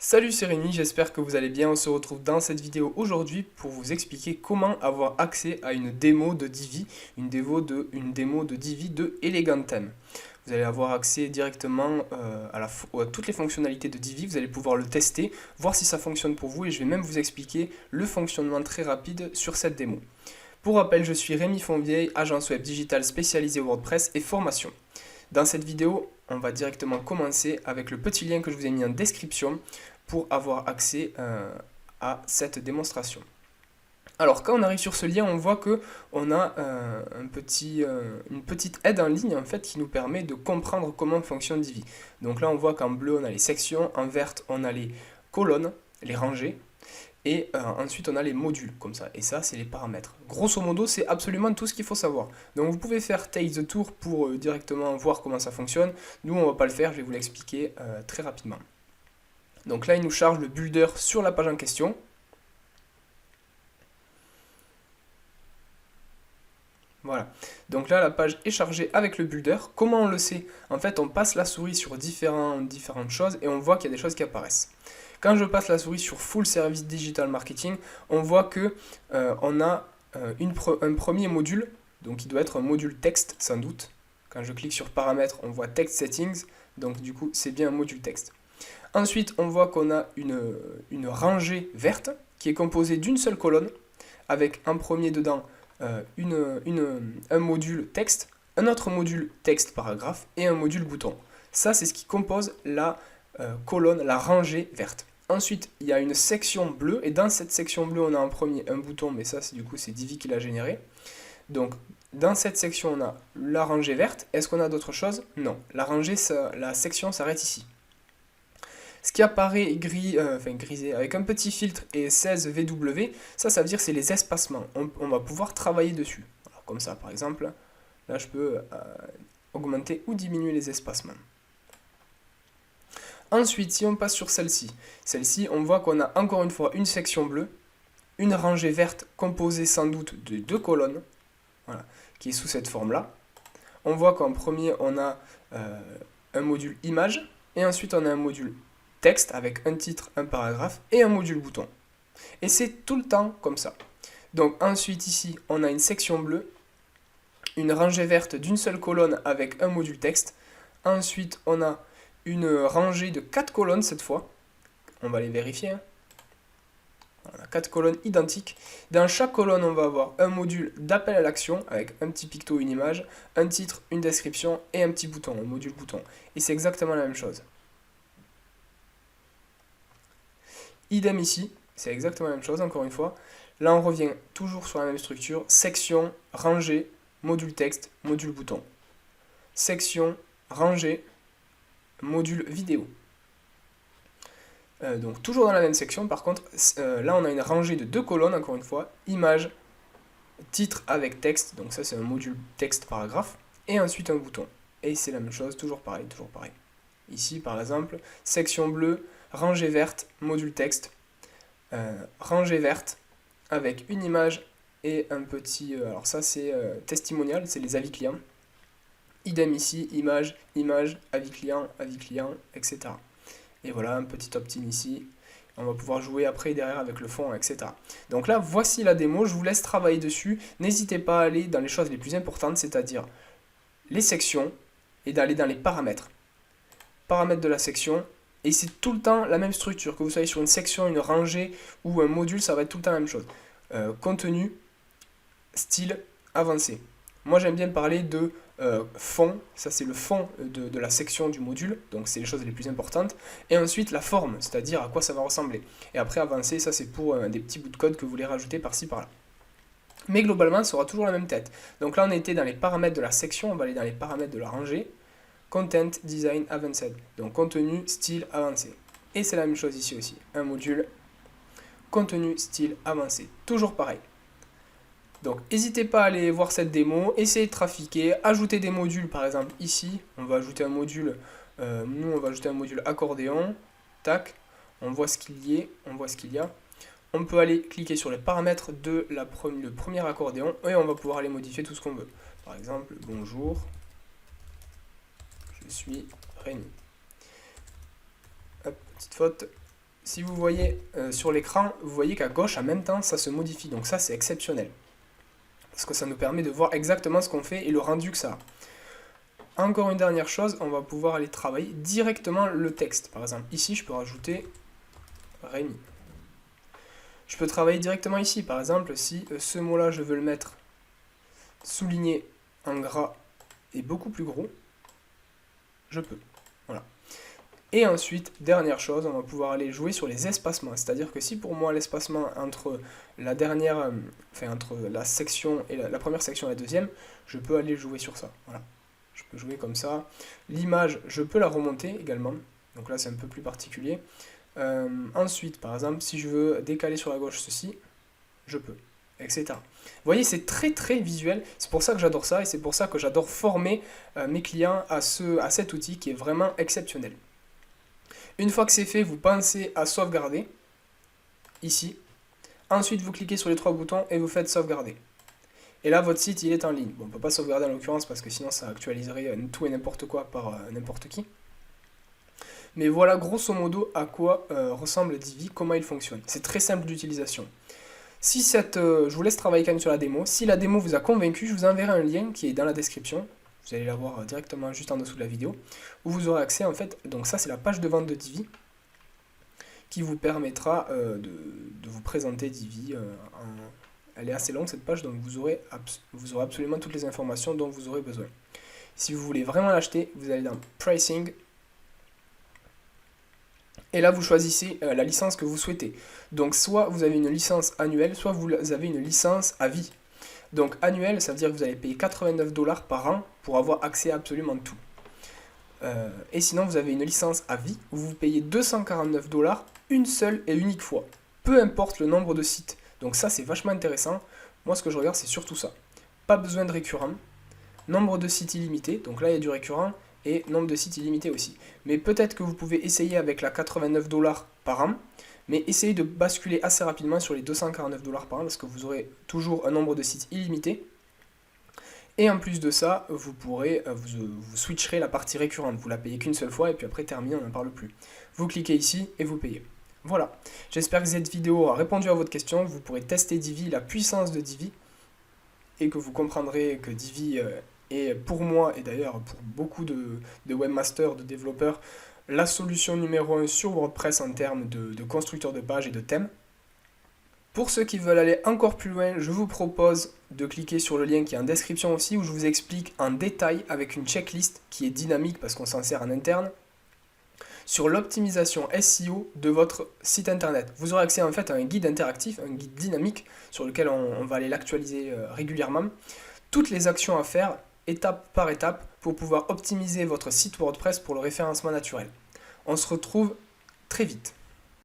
Salut, c'est Rémi, j'espère que vous allez bien. On se retrouve dans cette vidéo aujourd'hui pour vous expliquer comment avoir accès à une démo de Divi, une démo de Divi de Elegantem. Vous allez avoir accès directement à toutes les fonctionnalités de Divi, vous allez pouvoir le tester, voir si ça fonctionne pour vous et je vais même vous expliquer le fonctionnement très rapide sur cette démo. Pour rappel, je suis Rémi Fonvieille, agence web digitale spécialisée WordPress et formation. Dans cette vidéo, on va directement commencer avec le petit lien que je vous ai mis en description pour avoir accès à cette démonstration. Alors quand on arrive sur ce lien, on voit que on a une petite aide en ligne en fait qui nous permet de comprendre comment fonctionne Divi. Donc là on voit qu'en bleu on a les sections, en vert on a les colonnes, les rangées, et ensuite on a les modules comme ça, et ça c'est les paramètres. Grosso modo c'est absolument tout ce qu'il faut savoir. Donc vous pouvez faire Take the Tour pour directement voir comment ça fonctionne. Nous on va pas le faire, je vais vous l'expliquer très rapidement. Donc là il nous charge le builder sur la page en question. Voilà, donc là la page est chargée avec le builder. Comment on le sait? En fait on passe la souris sur différentes choses et on voit qu'il y a des choses qui apparaissent. Quand je passe la souris sur Full Service Digital Marketing, on voit que on a un premier module, donc qui doit être un module texte sans doute. Quand je clique sur paramètres, on voit Text Settings, donc du coup c'est bien un module texte. Ensuite, on voit qu'on a une rangée verte qui est composée d'une seule colonne, avec en premier dedans un module texte, un autre module texte paragraphe et un module bouton. Ça, c'est ce qui compose la colonne, la rangée verte. Ensuite, il y a une section bleue, et dans cette section bleue, on a en premier un bouton, mais ça, du coup, c'est Divi qui l'a généré. Donc, dans cette section, on a la rangée verte. Est-ce qu'on a d'autres choses? Non. La section s'arrête ici. Ce qui apparaît grisé avec un petit filtre et 16 VW, ça veut dire c'est les espacements. On va pouvoir travailler dessus. Alors, comme ça, par exemple, là, je peux augmenter ou diminuer les espacements. Ensuite, si on passe sur celle-ci, on voit qu'on a encore une fois une section bleue, une rangée verte composée sans doute de deux colonnes, voilà, qui est sous cette forme-là. On voit qu'en premier, on a un module image, et ensuite on a un module texte avec un titre, un paragraphe, et un module bouton. Et c'est tout le temps comme ça. Donc ensuite ici, on a une section bleue, une rangée verte d'une seule colonne avec un module texte. Ensuite, on a une rangée de 4 colonnes cette fois. On va les vérifier. On a 4 colonnes identiques. Dans chaque colonne, on va avoir un module d'appel à l'action avec un petit picto, une image, un titre, une description et un petit bouton, un module bouton. Et c'est exactement la même chose. Idem ici, c'est exactement la même chose, encore une fois. Là, on revient toujours sur la même structure. Section, rangée, module texte, module bouton. Section, rangée, module vidéo. Donc toujours dans la même section, par contre, là on a une rangée de deux colonnes, encore une fois, image, titre avec texte, donc ça c'est un module texte paragraphe, et ensuite un bouton. Et c'est la même chose, toujours pareil, toujours pareil. Ici par exemple, section bleue, rangée verte, module texte, rangée verte, avec une image et un petit, alors ça c'est testimonial, c'est les avis clients. Idem ici, image, image, avis client, etc. Et voilà, un petit opt-in ici. On va pouvoir jouer après derrière avec le fond, etc. Donc là, voici la démo. Je vous laisse travailler dessus. N'hésitez pas à aller dans les choses les plus importantes, c'est-à-dire les sections et d'aller dans les paramètres. Paramètres de la section. Et c'est tout le temps la même structure. Que vous soyez sur une section, une rangée ou un module, ça va être tout le temps la même chose. Contenu, style, avancé. Moi, j'aime bien parler de fond, ça c'est le fond de la section du module, donc c'est les choses les plus importantes, et ensuite la forme, c'est-à-dire à quoi ça va ressembler. Et après avancer, ça c'est pour des petits bouts de code que vous voulez rajouter par-ci par-là. Mais globalement, ça aura toujours la même tête. Donc là, on était dans les paramètres de la section, on va aller dans les paramètres de la rangée, Content, Design, Advanced, donc contenu, style, avancé. Et c'est la même chose ici aussi, un module, contenu, style, avancé, toujours pareil. Donc n'hésitez pas à aller voir cette démo, essayez de trafiquer, ajouter des modules par exemple ici, on va ajouter un module, nous on va ajouter un module accordéon, tac, on voit ce qu'il y a, on peut aller cliquer sur les paramètres de le premier accordéon et on va pouvoir aller modifier tout ce qu'on veut. Par exemple, bonjour, je suis Rémi. Hop, petite faute, si vous voyez sur l'écran, vous voyez qu'à gauche, en même temps, ça se modifie. Donc ça, c'est exceptionnel. Parce que ça nous permet de voir exactement ce qu'on fait et le rendu que ça a. Encore une dernière chose, on va pouvoir aller travailler directement le texte. Par exemple, ici, je peux rajouter Rémi. Je peux travailler directement ici. Par exemple, si ce mot-là, je veux le mettre souligné en gras et beaucoup plus gros, je peux. Voilà. Et ensuite, dernière chose, on va pouvoir aller jouer sur les espacements. C'est-à-dire que si pour moi l'espacement entre la dernière, entre la section et la première section et la deuxième, je peux aller jouer sur ça. Voilà. Je peux jouer comme ça. L'image, je peux la remonter également. Donc là, c'est un peu plus particulier. Ensuite, par exemple, si je veux décaler sur la gauche ceci, je peux, etc. Vous voyez, c'est très très visuel. C'est pour ça que j'adore ça et c'est pour ça que j'adore former mes clients à cet outil qui est vraiment exceptionnel. Une fois que c'est fait, vous pensez à sauvegarder, ici. Ensuite, vous cliquez sur les 3 boutons et vous faites sauvegarder. Et là, votre site, il est en ligne. Bon, on ne peut pas sauvegarder en l'occurrence parce que sinon, ça actualiserait tout et n'importe quoi par n'importe qui. Mais voilà grosso modo à quoi ressemble Divi, comment il fonctionne. C'est très simple d'utilisation. Si je vous laisse travailler quand même sur la démo. Si la démo vous a convaincu, je vous enverrai un lien qui est dans la description. Vous allez la voir directement juste en dessous de la vidéo. Où vous aurez accès en fait, donc ça c'est la page de vente de Divi. Qui vous permettra de vous présenter Divi. Elle est assez longue cette page, donc vous aurez absolument toutes les informations dont vous aurez besoin. Si vous voulez vraiment l'acheter, vous allez dans Pricing. Et là, vous choisissez la licence que vous souhaitez. Donc, soit vous avez une licence annuelle, soit vous avez une licence à vie. Donc, annuelle, ça veut dire que vous allez payer 89 $ par an pour avoir accès à absolument tout. Et sinon, vous avez une licence à vie où vous payez 249 $ une seule et unique fois. Peu importe le nombre de sites. Donc ça, c'est vachement intéressant. Moi, ce que je regarde, c'est surtout ça. Pas besoin de récurrent. Nombre de sites illimité. Donc là, il y a du récurrent. Et nombre de sites illimité aussi. Mais peut-être que vous pouvez essayer avec la 89 $ par an, mais essayez de basculer assez rapidement sur les 249 $ par an, parce que vous aurez toujours un nombre de sites illimité. Et en plus de ça, vous pourrez, vous switcherez la partie récurrente, vous la payez qu'une seule fois, et puis après terminé, on n'en parle plus. Vous cliquez ici, et vous payez. Voilà, j'espère que cette vidéo a répondu à votre question, vous pourrez tester Divi, la puissance de Divi, et que vous comprendrez que Divi... Et pour moi, et d'ailleurs pour beaucoup de webmasters, de développeurs, la solution numéro 1 sur WordPress en termes de constructeur de pages et de thèmes. Pour ceux qui veulent aller encore plus loin, je vous propose de cliquer sur le lien qui est en description aussi, où je vous explique en détail avec une checklist qui est dynamique parce qu'on s'en sert en interne, sur l'optimisation SEO de votre site internet. Vous aurez accès en fait à un guide interactif, un guide dynamique, sur lequel on va aller l'actualiser régulièrement. Toutes les actions à faire, étape par étape, pour pouvoir optimiser votre site WordPress pour le référencement naturel. On se retrouve très vite.